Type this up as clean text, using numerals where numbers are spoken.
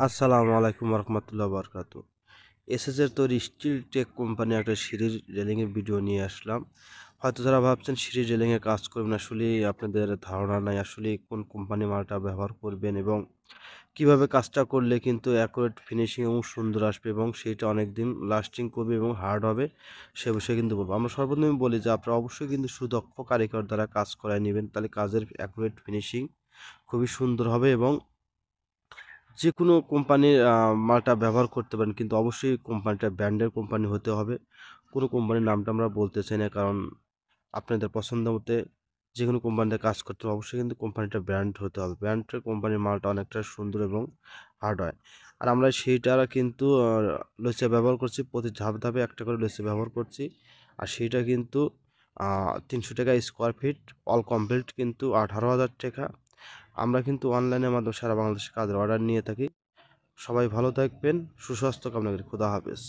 আসসালামু আলাইকুম রহমতুল্লাহ বারকাতু। এসএসের তৈরি স্টিল টেক কোম্পানি একটা সিঁড়ির রেলিংয়ের ভিডিও নিয়ে আসলাম। হয়তো যারা ভাবছেন সিঁড়ির রেলিংয়ে কাজ করবেন, আসলে আপনাদের ধারণা নাই আসলে কোন কোম্পানি মালটা ব্যবহার করবেন এবং কিভাবে কাজটা করলে কিন্তু অ্যাকুরেট ফিনিশিং এবং সুন্দর আসবে এবং সেইটা অনেক দিন লাস্টিং করবে এবং হার্ড হবে, সে বিষয়ে কিন্তু বলবো। আমরা সর্বপ্রথমে বলি যে আপনারা অবশ্যই কিন্তু সুদক্ষ কারিগর দ্বারা কাজ করায় নেবেন, তাহলে কাজের অ্যাকুরেট ফিনিশিং খুবই সুন্দর হবে এবং যেকোনো কোম্পানির মালটা ব্যবহার করতে পারেন, কিন্তু অবশ্যই কোম্পানিটা ব্র্যান্ডের কোম্পানি হতে হবে। কোনো কোম্পানির নামটা আমরা বলতে চাই না, কারণ আপনাদের পছন্দ মতে যেকোনো কোম্পানিতে কাজ করতে হবে, অবশ্যই কিন্তু কোম্পানিটা ব্র্যান্ড হতে হবে। ব্র্যান্ডের কোম্পানির মালটা অনেকটা সুন্দর এবং হার্ড হয়। আর আমরা সেইটা কিন্তু লসে ব্যবহার করছি, প্রতি ধাপে ধাপে একটা করে লসে ব্যবহার করছি। আর সেইটা কিন্তু 300 টাকা স্কোয়ার ফিট, অল কমপ্লিট কিন্তু 18,000 টাকা। আমরা কিন্তু অনলাইনের মাধ্যমে সারা বাংলাদেশে কাজের অর্ডার নিয়ে থাকি। সবাই ভালো থাকবেন, সুস্বাস্থ্য কামনা করি। খোদা হাফেজ।